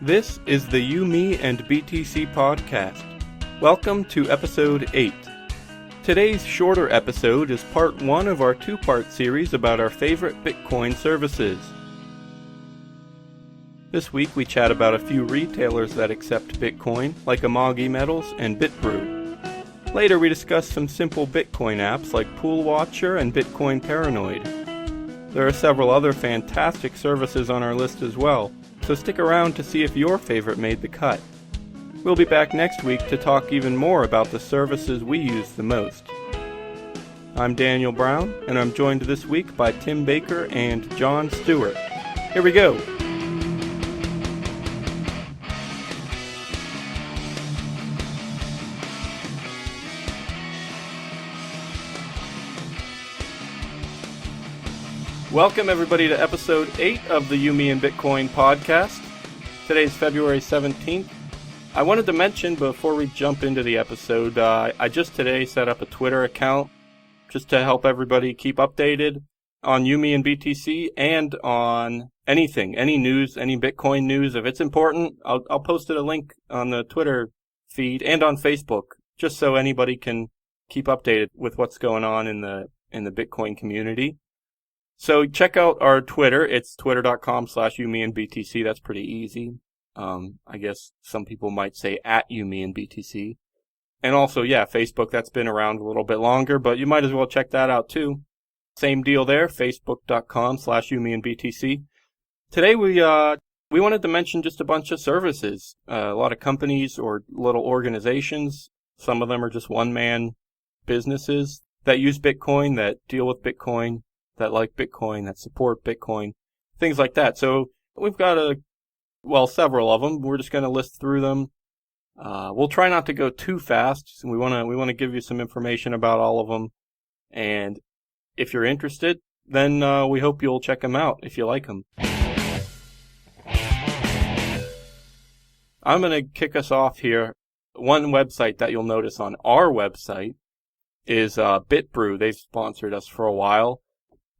This is the You, Me, and BTC podcast. Welcome to episode 8. Today's shorter episode is part 1 of our 2-part series about our favorite Bitcoin services. This week we chat about a few retailers that accept Bitcoin, like Magi Medals and BitBrew. Later we discuss some simple Bitcoin apps like Pool Watcher and Bitcoin Paranoid. There are several other fantastic services on our list as well, so stick around to see if your favorite made the cut. We'll be back next week to talk even more about the services we use the most. I'm Daniel Brown, and I'm joined this week by Tim Baker and John Stewart. Here we go! Welcome everybody to episode 8 of the You, Me, and Bitcoin podcast. Today's February 17th. I wanted to mention before we jump into the episode, I just today set up a Twitter account just to help everybody keep updated on You, Me, and BTC and on anything, any news, any Bitcoin news. If it's important, I'll post a link on the Twitter feed and on Facebook just so anybody can keep updated with what's going on in the Bitcoin community. So check out our Twitter. It's twitter.com/YouMeAndBTC. That's pretty easy. I guess some people might say @YouMeAndBTC. And also, Facebook, that's been around a little bit longer, but you might as well check that out too. Same deal there, facebook.com/YouMeAndBTC. Today we wanted to mention just a bunch of services. A lot of companies or little organizations. Some of them are just one-man businesses that use Bitcoin, that deal with Bitcoin, that like Bitcoin, that support Bitcoin, things like that. So we've got several of them. We're just going to list through them. We'll try not to go too fast. We want to give you some information about all of them. And if you're interested, then we hope you'll check them out if you like them. I'm going to kick us off here. One website that you'll notice on our website is BitBrew. They've sponsored us for a while.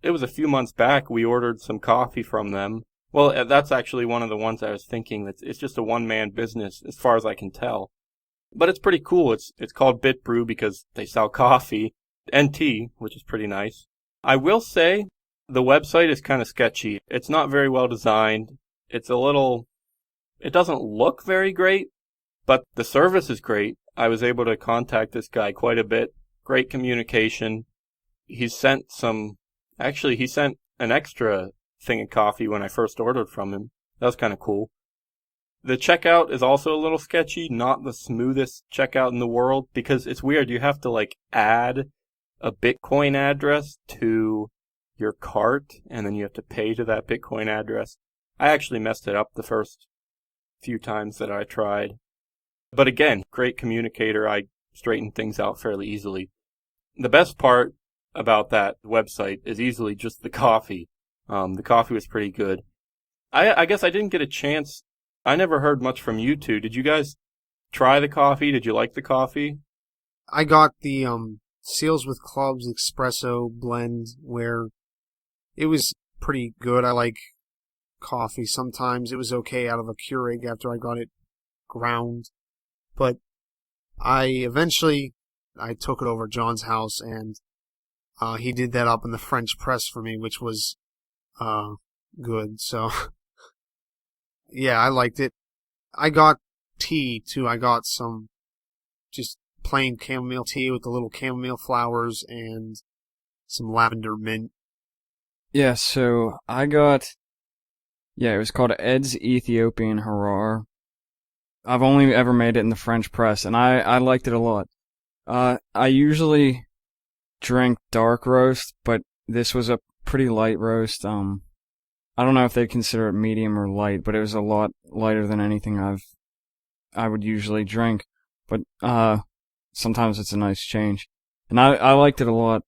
It was a few months back we ordered some coffee from them. Well, that's actually one of the ones I was thinking. It's just a one-man business as far as I can tell. But it's pretty cool. It's called BitBrew because they sell coffee and tea, which is pretty nice. I will say the website is kind of sketchy. It's not very well designed. It doesn't look very great, but the service is great. I was able to contact this guy quite a bit. Great communication. He sent an extra thing of coffee when I first ordered from him. That was kind of cool. The checkout is also a little sketchy, not the smoothest checkout in the world, because it's weird. You have to add a Bitcoin address to your cart, and then you have to pay to that Bitcoin address. I actually messed it up the first few times that I tried. But again, great communicator. I straightened things out fairly easily. The best part about that website is easily just the coffee. The coffee was pretty good. I guess I didn't get a chance. I never heard much from you two. Did you guys try the coffee? Did you like the coffee? I got the Seals with Clubs Espresso blend where it was pretty good. I like coffee. Sometimes it was okay out of a Keurig after I got it ground. But I took it over at John's house and he did that up in the French press for me, which was good. So, yeah, I liked it. I got tea, too. I got some just plain chamomile tea with the little chamomile flowers and some lavender mint. Yeah, so I got... it was called Ed's Ethiopian Harar. I've only ever made it in the French press, and I liked it a lot. I usually drink dark roast, but this was a pretty light roast. I don't know if they'd consider it medium or light, but it was a lot lighter than anything I would usually drink. But sometimes it's a nice change. And I liked it a lot.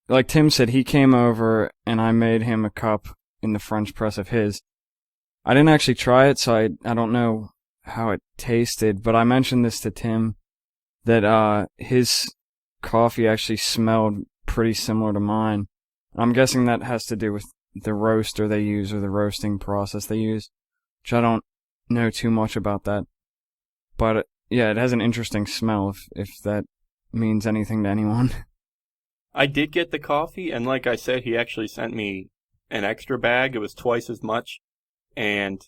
Like Tim said, he came over and I made him a cup in the French press of his. I didn't actually try it, so I don't know how it tasted, but I mentioned this to Tim that his coffee actually smelled pretty similar to mine. I'm guessing that has to do with the roaster they use or the roasting process they use, which I don't know too much about that. But yeah, it has an interesting smell if that means anything to anyone. I did get the coffee, and like I said, he actually sent me an extra bag. It was twice as much, and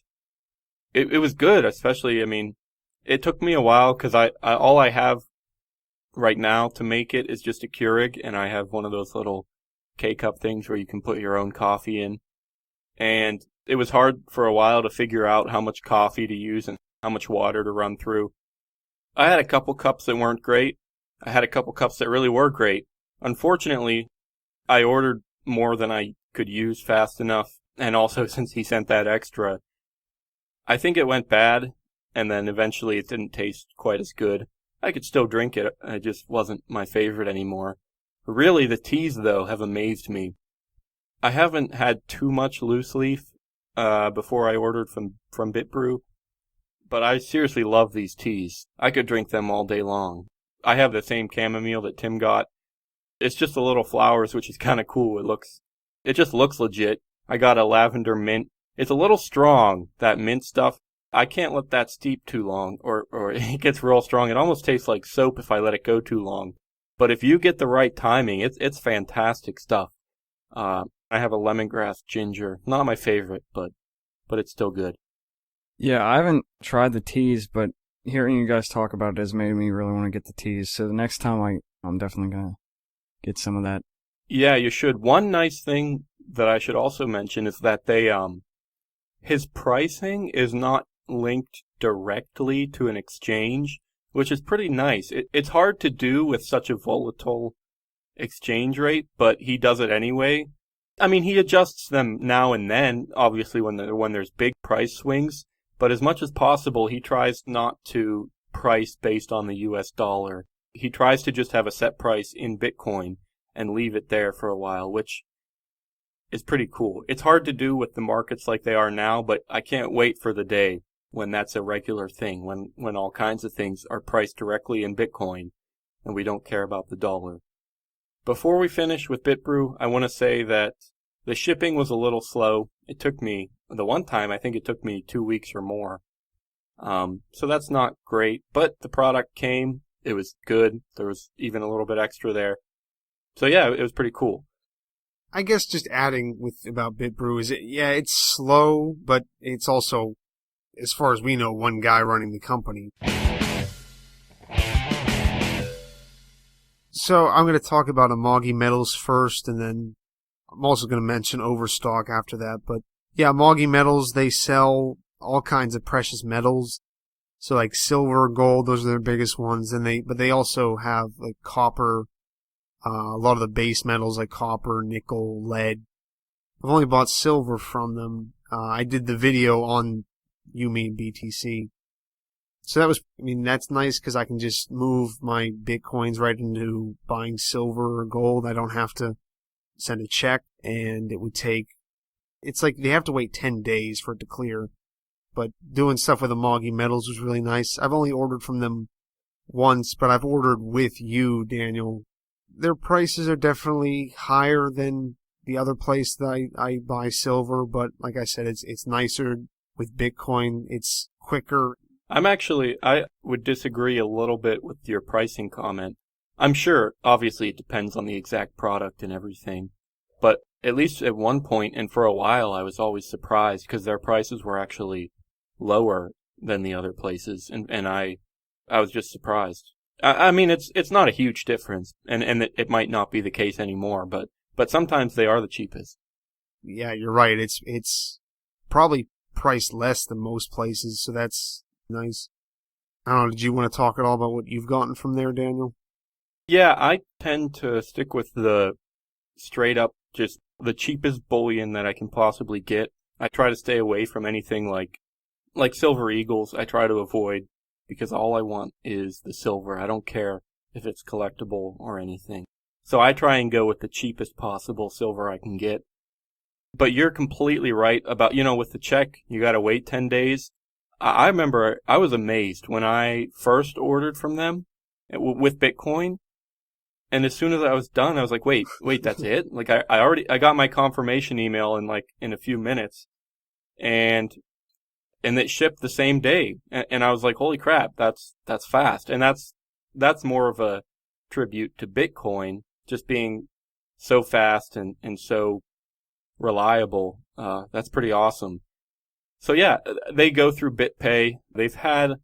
it was good, especially, I mean, it took me a while because I all I have right now to make it is just a Keurig, and I have one of those little K-cup things where you can put your own coffee in. And it was hard for a while to figure out how much coffee to use and how much water to run through. I had a couple cups that weren't great. I had a couple cups that really were great. Unfortunately, I ordered more than I could use fast enough, and also since he sent that extra, I think it went bad, and then eventually it didn't taste quite as good. I could still drink it, it just wasn't my favorite anymore. Really, the teas, though, have amazed me. I haven't had too much loose leaf before I ordered from BitBrew, but I seriously love these teas. I could drink them all day long. I have the same chamomile that Tim got. It's just the little flowers, which is kind of cool. It just looks legit. I got a lavender mint. It's a little strong, that mint stuff. I can't let that steep too long, or it gets real strong. It almost tastes like soap if I let it go too long. But if you get the right timing, it's fantastic stuff. I have a lemongrass ginger. Not my favorite, but it's still good. Yeah, I haven't tried the teas, but hearing you guys talk about it has made me really want to get the teas. So the next time I'm definitely going to get some of that. Yeah, you should. One nice thing that I should also mention is that his pricing is not linked directly to an exchange, which is pretty nice. It's hard to do with such a volatile exchange rate, but he does it anyway. I mean, he adjusts them now and then, obviously when there's big price swings, but as much as possible, he tries not to price based on the US dollar. He tries to just have a set price in Bitcoin and leave it there for a while, which is pretty cool. It's hard to do with the markets like they are now, but I can't wait for the day when that's a regular thing, when all kinds of things are priced directly in Bitcoin and we don't care about the dollar. Before we finish with BitBrew, I want to say that the shipping was a little slow. It took me, the one time, I think it took me 2 weeks or more. So that's not great, but the product came. It was good. There was even a little bit extra there. So yeah, it was pretty cool. I guess just adding about BitBrew is it's slow, but it's also, as far as we know, one guy running the company. So I'm going to talk about Magi Medals first, and then I'm also going to mention Overstock after that. But yeah, Magi Medals, they sell all kinds of precious metals. So like silver, gold, those are their biggest ones. But they also have like copper, a lot of the base metals like copper, nickel, lead. I've only bought silver from them. I did the video on Yumi and BTC. So that's nice because I can just move my Bitcoins right into buying silver or gold. I don't have to send a check, and it's like they have to wait 10 days for it to clear. But doing stuff with the Magi Metals was really nice. I've only ordered from them once, but I've ordered with you, Daniel. Their prices are definitely higher than the other place that I buy silver, but like I said, it's nicer with Bitcoin. It's quicker. I would disagree a little bit with your pricing comment. I'm sure, obviously, it depends on the exact product and everything. But at least at one point and for a while, I was always surprised because their prices were actually lower than the other places. And I was just surprised. I mean, it's not a huge difference, and it might not be the case anymore, but sometimes they are the cheapest. Yeah, you're right. It's probably priced less than most places, so that's nice. I don't know, did you want to talk at all about what you've gotten from there, Daniel? Yeah, I tend to stick with the straight up, just the cheapest bullion that I can possibly get. I try to stay away from anything like Silver Eagles. I try to avoid, because all I want is the silver. I don't care if it's collectible or anything. So I try and go with the cheapest possible silver I can get. But you're completely right about, with the check, you gotta wait 10 days. I remember I was amazed when I first ordered from them with Bitcoin. And as soon as I was done, I was like, wait, that's it? Like I got my confirmation email in a few minutes. And and it shipped the same day. And I was like, holy crap, that's fast. And that's more of a tribute to Bitcoin just being so fast and so reliable. That's pretty awesome. So yeah, they go through BitPay. They've had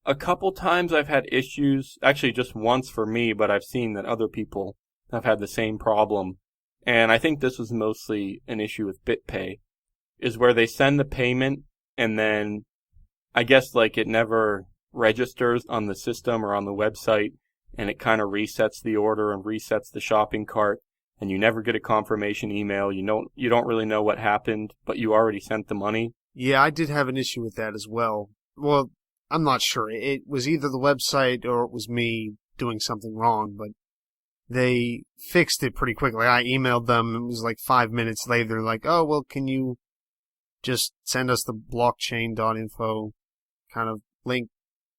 a couple times I've had issues, actually just once for me, but I've seen that other people have had the same problem. And I think this was mostly an issue with BitPay, is where they send the payment and then I guess like it never registers on the system or on the website, and it kind of resets the order and resets the shopping cart, and you never get a confirmation email. You don't really know what happened, but you already sent the money. Yeah, I did have an issue with that as well. Well, I'm not sure. It was either the website or it was me doing something wrong, but they fixed it pretty quickly. I emailed them. It was like 5 minutes later. They're like, oh, well, can you just send us the blockchain.info kind of link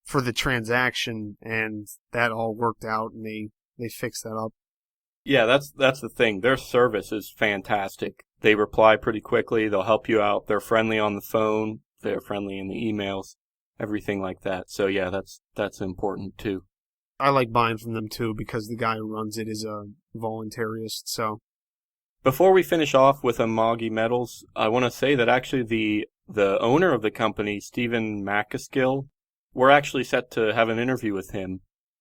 for the transaction? And that all worked out, and they fixed that up. Yeah, that's the thing. Their service is fantastic. They reply pretty quickly. They'll help you out. They're friendly on the phone. They're friendly in the emails, everything like that. So yeah, that's important too. I like buying from them too because the guy who runs it is a voluntarist. So before we finish off with a Magi Medals, I want to say that actually the owner of the company, Stephen McCaskill, we're actually set to have an interview with him,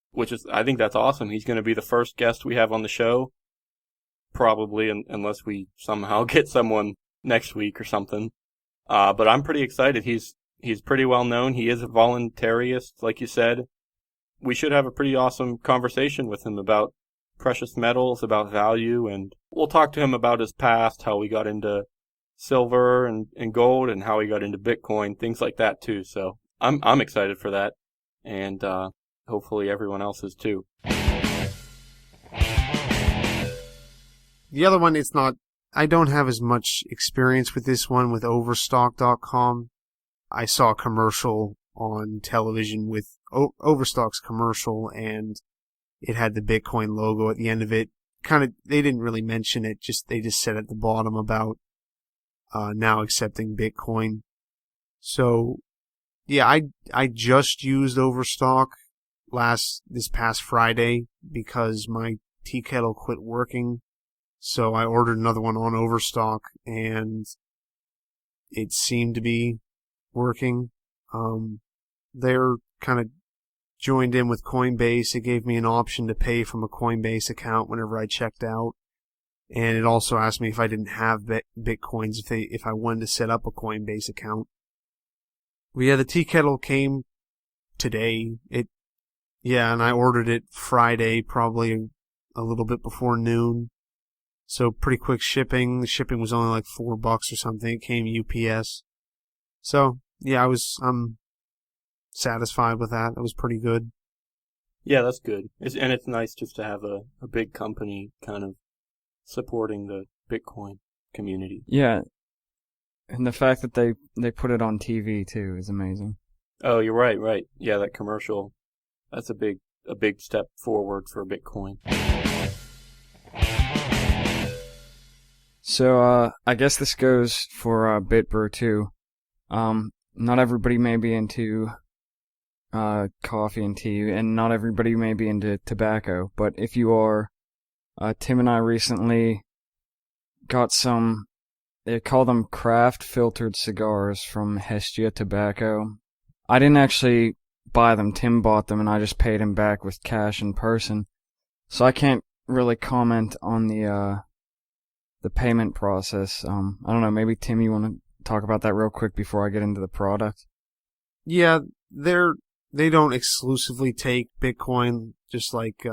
which is, I think that's awesome. He's going to be the first guest we have on the show, probably, unless we somehow get someone next week or something. But I'm pretty excited. He's pretty well known. He is a voluntarist, like you said. We should have a pretty awesome conversation with him about precious metals, about value, and we'll talk to him about his past, how we got into silver and gold, and how he got into Bitcoin, things like that too. So I'm excited for that, and hopefully everyone else is too. The other one, I don't have as much experience with this one with Overstock.com. I saw a commercial on television with Overstock's commercial, and it had the Bitcoin logo at the end of it. They didn't really mention it, they just said at the bottom about now accepting Bitcoin. So, yeah, I just used Overstock this past Friday because my tea kettle quit working. So I ordered another one on Overstock, and it seemed to be working. They're kind of joined in with Coinbase. It gave me an option to pay from a Coinbase account whenever I checked out. And it also asked me if I didn't have Bitcoins, if I wanted to set up a Coinbase account. Well, yeah, the tea kettle came today. And I ordered it Friday, probably a little bit before noon. So pretty quick shipping. The shipping was only like $4 or something. It came UPS. So yeah, I'm satisfied with that. That was pretty good. Yeah, that's good. And it's nice just to have a big company kind of supporting the Bitcoin community. Yeah, and the fact that they put it on TV too is amazing. Oh, you're right. Yeah, that commercial, that's a big step forward for Bitcoin. So, I guess this goes for BitBrew too. Not everybody may be into coffee and tea, and not everybody may be into tobacco, but if you are, Tim and I recently got some, they call them craft filtered cigars from Hestia Tobacco. I didn't actually buy them, Tim bought them, and I just paid him back with cash in person. So I can't really comment on the payment process. I don't know, maybe Tim, you want to talk about that real quick before I get into the product? Yeah, they don't exclusively take Bitcoin, just like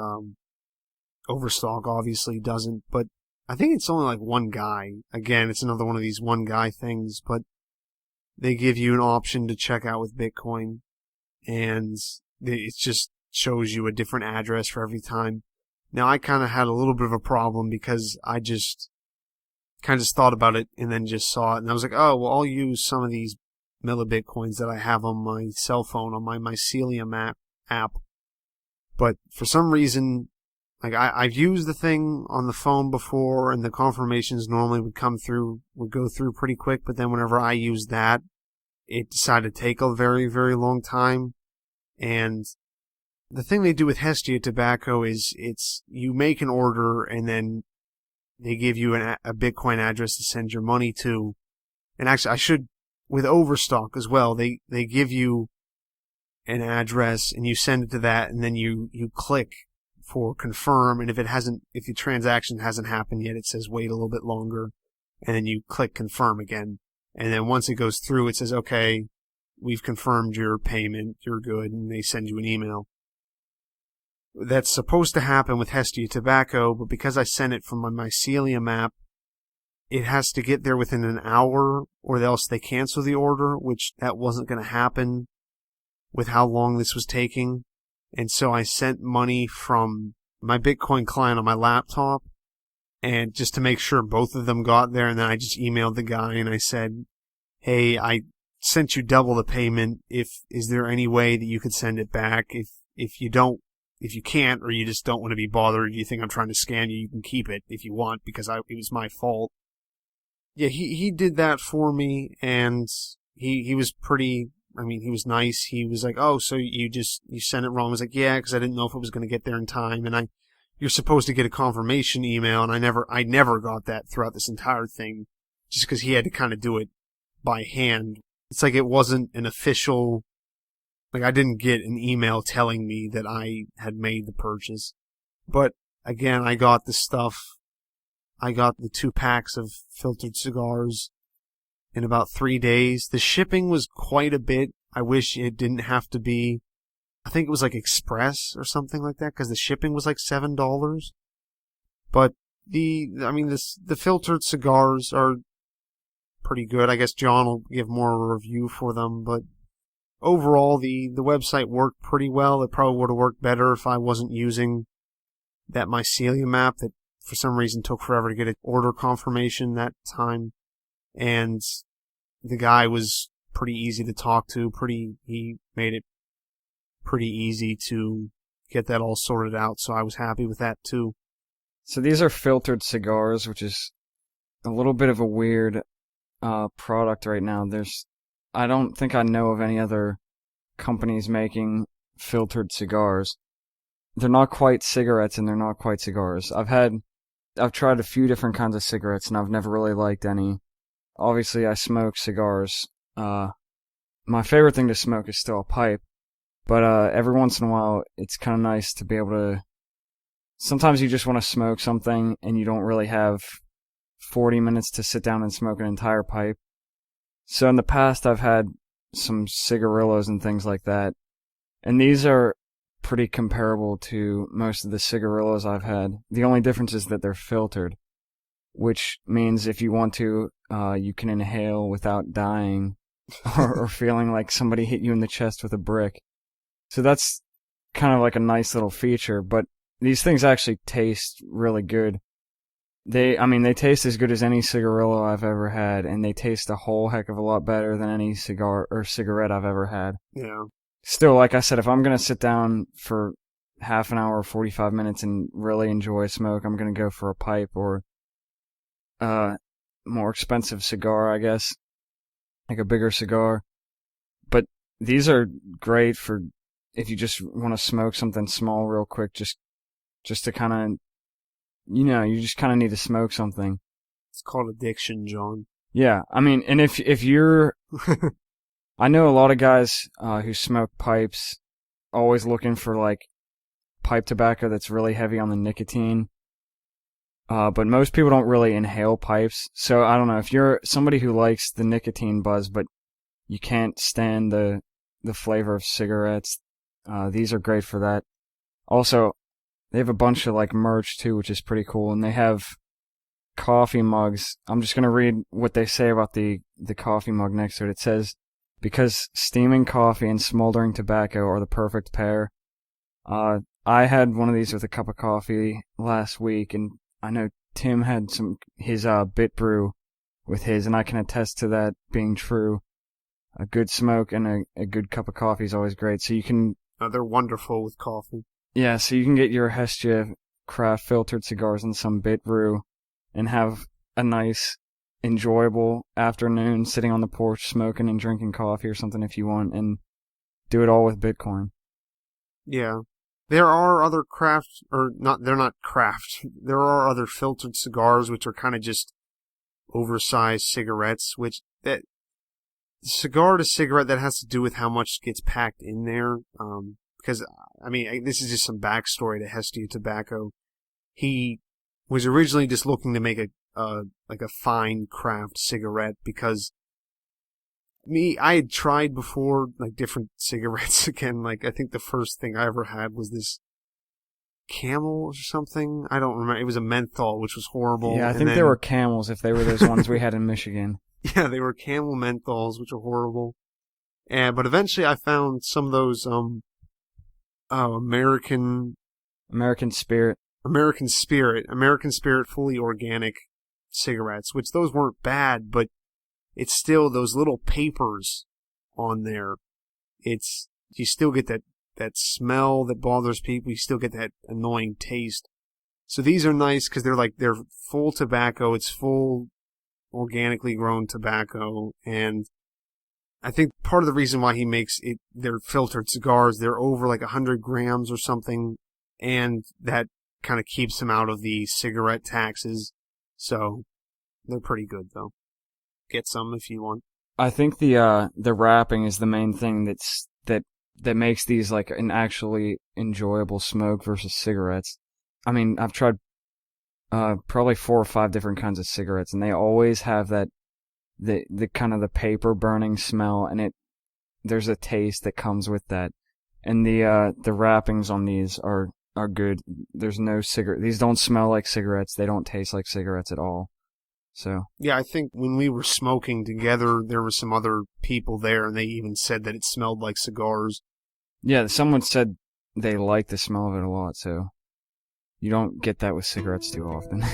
Overstock obviously doesn't, but I think it's only like one guy. Again, it's another one of these one guy things, but they give you an option to check out with Bitcoin, and it just shows you a different address for every time. Now, I kind of had a little bit of a problem because I just kind of thought about it and then just saw it, and I was like, oh, well, I'll use some of these millibitcoins that I have on my cell phone, on my Mycelium app. But for some reason, like I've used the thing on the phone before, and the confirmations normally would go through pretty quick, but then whenever I used that, it decided to take a very, very long time. And the thing they do with Hestia Tobacco is you make an order and then they give you a Bitcoin address to send your money to. And actually, with Overstock as well, they give you an address and you send it to that, and then you click for confirm, and if the transaction hasn't happened yet, it says wait a little bit longer, and then you click confirm again. And then once it goes through, it says, okay, we've confirmed your payment, you're good, and they send you an email. That's supposed to happen with Hestia Tobacco, but because I sent it from my Mycelium app, it has to get there within an hour, or else they cancel the order, which that wasn't going to happen with how long this was taking. And so I sent money from my Bitcoin client on my laptop, and just to make sure both of them got there, and then I just emailed the guy and I said, hey, I sent you double the payment. Is there any way that you could send it back? If you can't, or you just don't want to be bothered, you think I'm trying to scam you can keep it if you want, because it was my fault. Yeah, he did that for me, and he was pretty, he was nice. He was like, oh, so you sent it wrong. I was like, yeah, because I didn't know if it was going to get there in time, and you're supposed to get a confirmation email, and I never got that throughout this entire thing, just because he had to kind of do it by hand. It's like it wasn't an official, like I didn't get an email telling me that I had made the purchase. But again, I got the stuff. I got the 2 packs of filtered cigars in about 3 days. The shipping was quite a bit. I wish it didn't have to be, I think it was like express or something like that, because the shipping was like $7. But the filtered cigars are pretty good. I guess John will give more of a review for them, but overall the website worked pretty well. It probably would have worked better if I wasn't using that Mycelium app that for some reason took forever to get an order confirmation that time. And the guy was pretty easy to talk to. He made it pretty easy to get that all sorted out, so I was happy with that too. So these are filtered cigars, which is a little bit of a weird product right now. I don't think I know of any other companies making filtered cigars. They're not quite cigarettes and they're not quite cigars. I've tried a few different kinds of cigarettes and I've never really liked any. Obviously, I smoke cigars. My favorite thing to smoke is still a pipe, but every once in a while, it's kind of nice to be able to. Sometimes you just want to smoke something and you don't really have 40 minutes to sit down and smoke an entire pipe. So in the past, I've had some cigarillos and things like that, and these are pretty comparable to most of the cigarillos I've had. The only difference is that they're filtered, which means if you want to, you can inhale without dying or feeling like somebody hit you in the chest with a brick. So that's kind of like a nice little feature, but these things actually taste really good. They taste as good as any cigarillo I've ever had, and they taste a whole heck of a lot better than any cigar or cigarette I've ever had. Yeah. Still, like I said, if I'm going to sit down for half an hour or 45 minutes and really enjoy smoke, I'm going to go for a pipe or more expensive cigar, I guess, like a bigger cigar. But these are great for if you just want to smoke something small real quick, just to kind of, you just kind of need to smoke something. It's called addiction, John. Yeah, and if you're, I know a lot of guys who smoke pipes, always looking for like pipe tobacco that's really heavy on the nicotine. But most people don't really inhale pipes, so I don't know if you're somebody who likes the nicotine buzz, but you can't stand the flavor of cigarettes. These are great for that. Also, they have a bunch of like merch too, which is pretty cool, and they have coffee mugs. I'm just gonna read what they say about the coffee mug next to it. It says, because steaming coffee and smoldering tobacco are the perfect pair. I had one of these with a cup of coffee last week, and I know Tim had his BitBrew with his, and I can attest to that being true. A good smoke and a good cup of coffee is always great. So you can. They're wonderful with coffee. Yeah, so you can get your Hestia craft filtered cigars and some BitBrew and have a nice enjoyable afternoon sitting on the porch smoking and drinking coffee or something if you want, and do it all with Bitcoin. Yeah. There are other craft, or not, they're not craft. There are other filtered cigars, which are kind of just oversized cigarettes, which that cigar to cigarette, that has to do with how much gets packed in there. Because, I mean, this is just some backstory to Hestia Tobacco. He was originally just looking to make like a fine craft cigarette, because I had tried before, like, different cigarettes again. Like, I think the first thing I ever had was this Camel or something. I don't remember. It was a menthol, which was horrible. Yeah, I think they were Camels if they were those ones we had in Michigan. Yeah, they were Camel menthols, which are horrible. But eventually I found some of those, American Spirit fully organic cigarettes, which those weren't bad, but it's still those little papers on there. You still get that smell that bothers people. You still get that annoying taste. So these are nice because they're full tobacco. It's full organically grown tobacco. And I think part of the reason why he makes they're filtered cigars, they're over like 100 grams or something. And that kind of keeps them out of the cigarette taxes. So they're pretty good though. Get some if you want. I think the wrapping is the main thing that makes these like an actually enjoyable smoke versus cigarettes. I mean, I've tried probably 4 or 5 different kinds of cigarettes, and they always have the kind of the paper burning smell, and there's a taste that comes with that. And the wrappings on these are good. There's no cigarette. These don't smell like cigarettes. They don't taste like cigarettes at all. So yeah, I think when we were smoking together, there were some other people there, and they even said that it smelled like cigars. Yeah, someone said they liked the smell of it a lot, so you don't get that with cigarettes too often.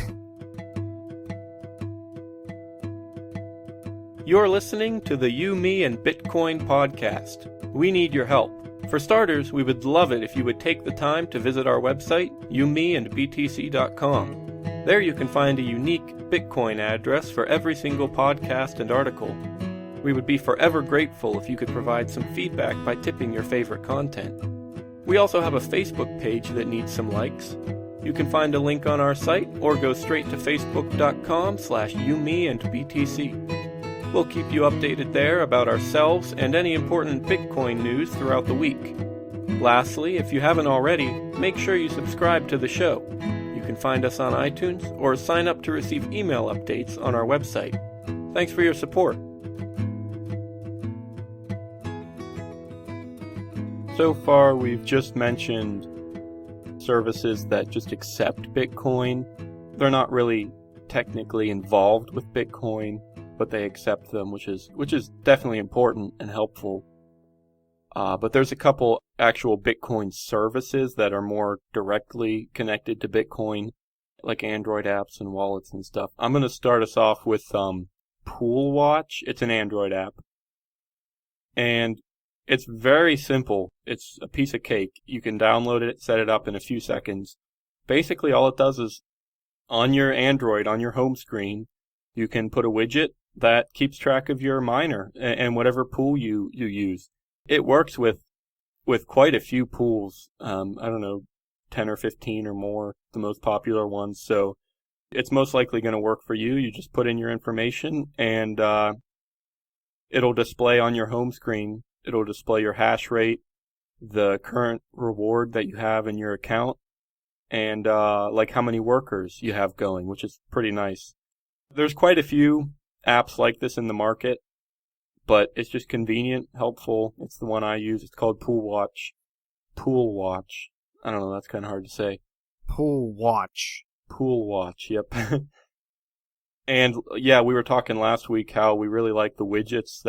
You're listening to the You, Me, and Bitcoin podcast. We need your help. For starters, we would love it if you would take the time to visit our website, youmeandbtc.com. There you can find a unique Bitcoin address for every single podcast and article. We would be forever grateful if you could provide some feedback by tipping your favorite content. We also have a Facebook page that needs some likes. You can find a link on our site or go straight to facebook.com/youmeandbtc. We'll keep you updated there about ourselves and any important Bitcoin news throughout the week. Lastly, if you haven't already, make sure you subscribe to the show. You can find us on iTunes or sign up to receive email updates on our website. Thanks for your support. So far, we've just mentioned services that just accept Bitcoin. They're not really technically involved with Bitcoin, but they accept them, which is definitely important and helpful. But there's a couple actual Bitcoin services that are more directly connected to Bitcoin, like Android apps and wallets and stuff. I'm going to start us off with Pool Watch. It's an Android app. And it's very simple. It's a piece of cake. You can download it, set it up in a few seconds. Basically, all it does is, on your Android, on your home screen, you can put a widget that keeps track of your miner and whatever pool you use. It works with quite a few pools. I don't know, 10 or 15 or more, the most popular ones. So it's most likely going to work for you. You just put in your information and it'll display on your home screen. It'll display your hash rate, the current reward that you have in your account, and like how many workers you have going, which is pretty nice. There's quite a few apps like this in the market, but it's just convenient, helpful. It's the one I use. It's called Pool Watch. Pool Watch. I don't know, that's kind of hard to say. Pool Watch. Pool Watch, yep. And yeah, we were talking last week how we really like the widgets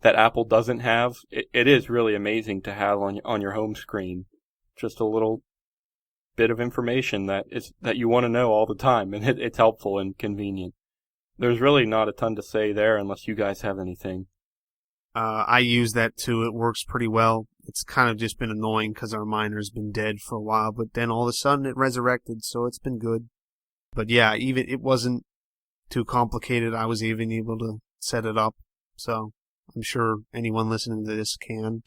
that Apple doesn't have. It is really amazing to have on your home screen. Just a little bit of information that you want to know all the time, and it's helpful and convenient. There's really not a ton to say there unless you guys have anything. I use that too. It works pretty well. It's kind of just been annoying because our miner's been dead for a while, but then all of a sudden it resurrected, so it's been good. But yeah, even it wasn't too complicated. I was even able to set it up. So I'm sure anyone listening to this can.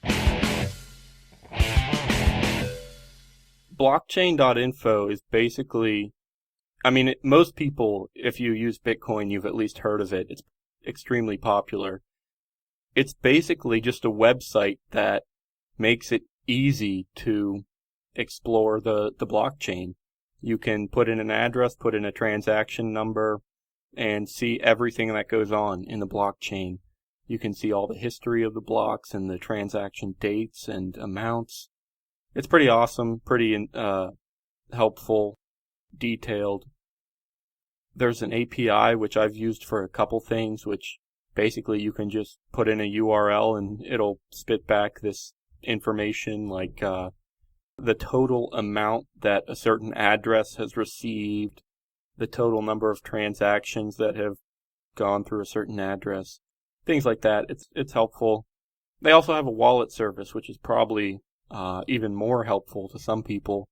Blockchain.info is basically, most people, if you use Bitcoin, you've at least heard of it. It's extremely popular. It's basically just a website that makes it easy to explore the blockchain. You can put in an address, put in a transaction number, and see everything that goes on in the blockchain. You can see all the history of the blocks and the transaction dates and amounts. It's pretty awesome, pretty helpful, detailed. There's an API which I've used for a couple things, which basically you can just put in a URL and it'll spit back this information like the total amount that a certain address has received, the total number of transactions that have gone through a certain address, things like that. It's helpful. They also have a wallet service, which is probably even more helpful to some people.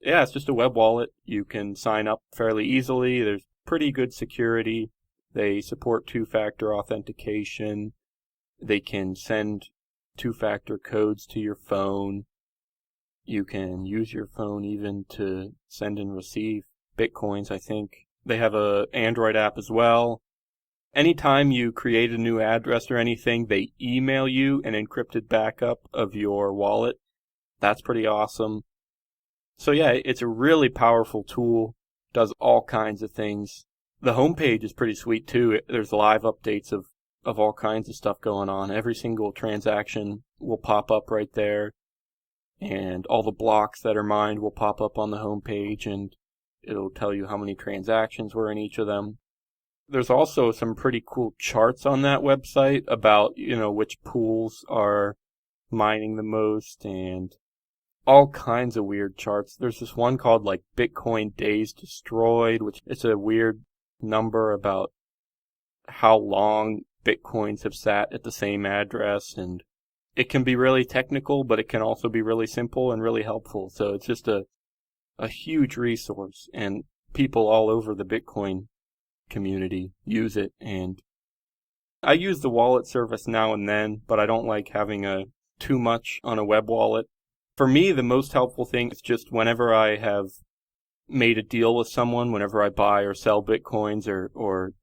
Yeah, it's just a web wallet. You can sign up fairly easily. There's pretty good security. They support two-factor authentication. They can send two-factor codes to your phone. You can use your phone even to send and receive Bitcoins, I think. They have an Android app as well. Anytime you create a new address or anything, they email you an encrypted backup of your wallet. That's pretty awesome. So yeah, it's a really powerful tool. Does all kinds of things. The homepage is pretty sweet too. There's live updates of all kinds of stuff going on. Every single transaction will pop up right there. And all the blocks that are mined will pop up on the homepage, and it'll tell you how many transactions were in each of them. There's also some pretty cool charts on that website about, which pools are mining the most and all kinds of weird charts. There's this one called like Bitcoin Days Destroyed, which it's a weird number about how long Bitcoins have sat at the same address, and it can be really technical, but it can also be really simple and really helpful. So it's just a huge resource, and people all over the Bitcoin community use it. And I use the wallet service now and then, but I don't like having too much on a web wallet. For me, the most helpful thing is just whenever I have made a deal with someone, whenever I buy or sell Bitcoins or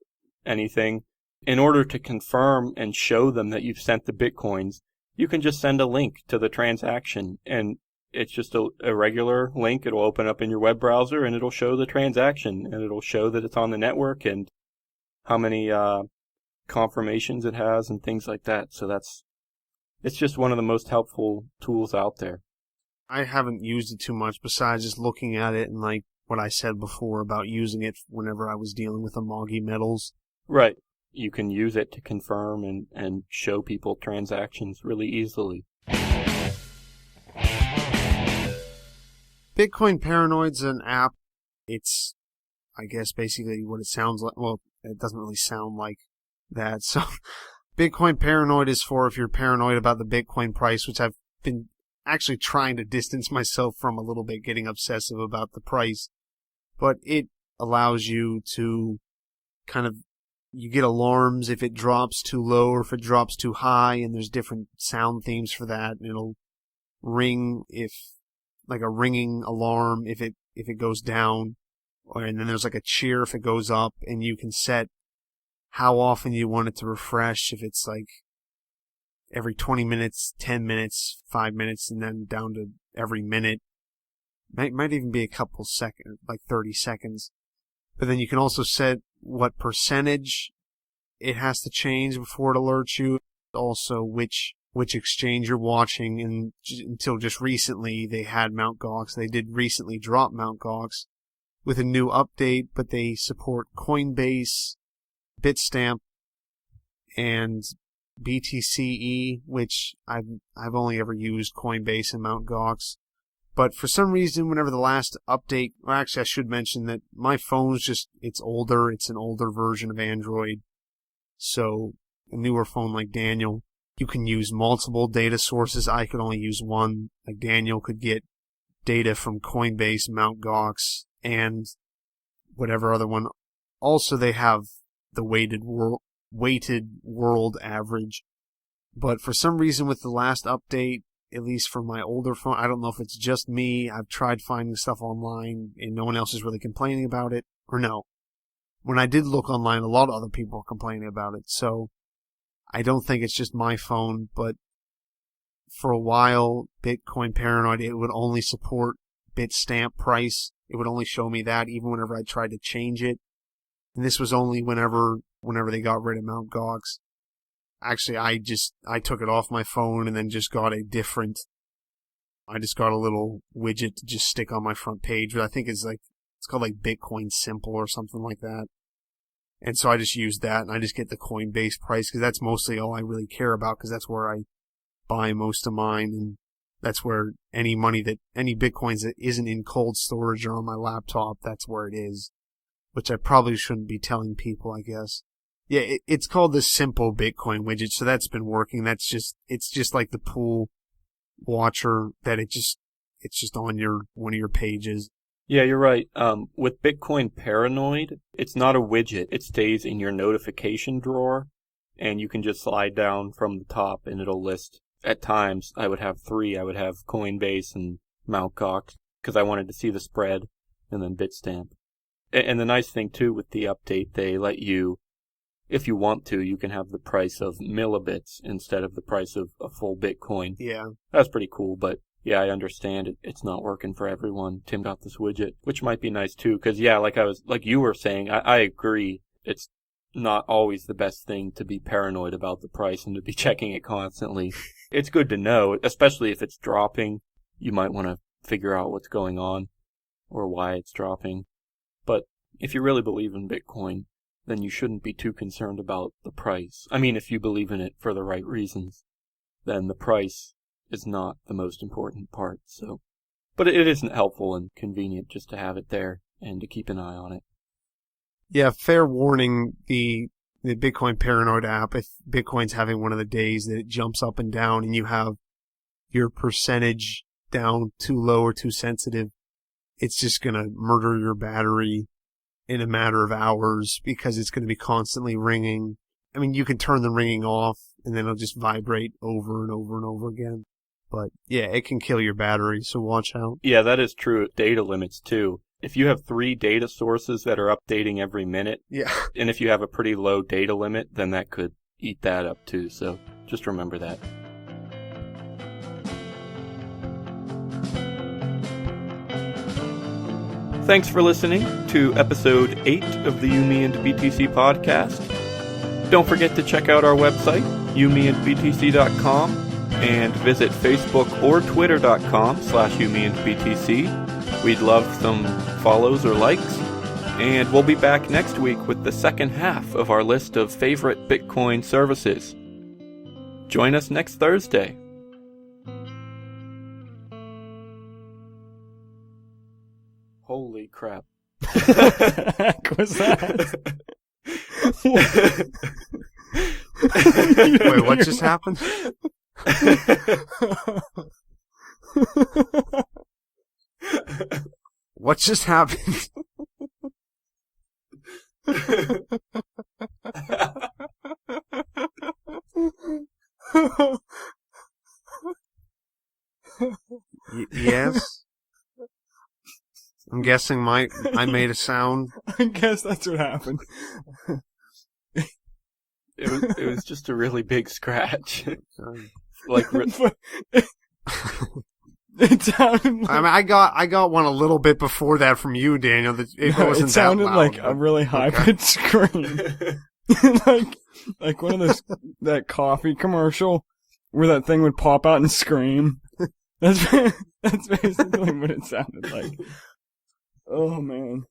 anything, in order to confirm and show them that you've sent the Bitcoins, you can just send a link to the transaction, and it's just a regular link. It'll open up in your web browser, and it'll show the transaction, and it'll show that it's on the network and how many confirmations it has and things like that. So it's just one of the most helpful tools out there. I haven't used it too much besides just looking at it and like what I said before about using it whenever I was dealing with the Magi Medals. Right. You can use it to confirm and show people transactions really easily. Bitcoin Paranoid's an app. It's, I guess, basically what it sounds like. Well, it doesn't really sound like that. So, Bitcoin Paranoid is for if you're paranoid about the Bitcoin price, which I've been actually trying to distance myself from a little bit, getting obsessive about the price. But it allows you to kind of, you get alarms if it drops too low or if it drops too high, and there's different sound themes for that, and it'll ring like a ringing alarm if it goes down, and then there's like a cheer if it goes up, and you can set how often you want it to refresh, if it's like every 20 minutes, 10 minutes, 5 minutes, and then down to every minute. Might even be a couple seconds, like 30 seconds. But then you can also set what percentage it has to change before it alerts you. Also, which exchange you're watching. And until just recently, they had Mt. Gox. They did recently drop Mt. Gox with a new update, but they support Coinbase, Bitstamp, and BTCE, which I've only ever used Coinbase and Mt. Gox. But for some reason, whenever the last update, well, actually I should mention that my phone's it's older. It's an older version of Android. So a newer phone like Daniel, you can use multiple data sources. I could only use one. Like Daniel could get data from Coinbase, Mt. Gox, and whatever other one also they have the weighted world average. But for some reason with the last update, at least for my older phone, I don't know if it's just me. I've tried finding stuff online and no one else is really complaining about it. Or no. When I did look online, a lot of other people were complaining about it. So I don't think it's just my phone, but for a while, Bitcoin Paranoid, it would only support Bitstamp price. It would only show me that even whenever I tried to change it. And this was only whenever they got rid of Mt. Gox. Actually, I took it off my phone and then just got a little widget to just stick on my front page, but I think it's called like Bitcoin Simple or something like that. And so I just used that and I just get the Coinbase price because that's mostly all I really care about because that's where I buy most of mine and that's where any Bitcoins that isn't in cold storage or on my laptop, that's where it is. Which I probably shouldn't be telling people, I guess. Yeah, it's called the Simple Bitcoin widget, so that's been working. It's just like the pool watcher that it's just on one of your pages. Yeah, you're right. With Bitcoin Paranoid, it's not a widget. It stays in your notification drawer, and you can just slide down from the top, and it'll list. At times, I would have 3. I would have Coinbase and Mt. Gox, because I wanted to see the spread, and then Bitstamp. And the nice thing, too, with the update, they let you, if you want to, you can have the price of millibits instead of the price of a full Bitcoin. Yeah. That's pretty cool, but yeah, I understand it's not working for everyone. Tim got this widget, which might be nice, too, because, yeah, like you were saying, I agree. It's not always the best thing to be paranoid about the price and to be checking it constantly. It's good to know, especially if it's dropping. You might want to figure out what's going on or why it's dropping. But if you really believe in Bitcoin, then you shouldn't be too concerned about the price. I mean, if you believe in it for the right reasons, then the price is not the most important part. So, but it isn't helpful and convenient just to have it there and to keep an eye on it. Yeah, fair warning, the Bitcoin Paranoid app, if Bitcoin's having one of the days that it jumps up and down and you have your percentage down too low or too sensitive, it's just going to murder your battery in a matter of hours because it's going to be constantly ringing. I mean, you can turn the ringing off and then it'll just vibrate over and over and over again. But yeah, it can kill your battery, so watch out. Yeah, that is true. Data limits too. If you have 3 data sources that are updating every minute, yeah, and if you have a pretty low data limit, then that could eat that up too. So just remember that. Thanks for listening to episode 8 of the Yumi and BTC podcast. Don't forget to check out our website, yumiandbtc.com, and visit Facebook or Twitter.com/yumiandbtc. We'd love some follows or likes. And we'll be back next week with the second half of our list of favorite Bitcoin services. Join us next Thursday. Holy crap. What the heck was that? Wait, what just happened? What just happened? Yes? I'm guessing I made a sound. I guess that's what happened. It was just a really big scratch. It sounded like... I mean, I got one a little bit before that from you, Daniel. It wasn't it sounded that loud, like a really high-pitched scream. like one of those, that coffee commercial where that thing would pop out and scream. That's basically what it sounded like. Oh, man.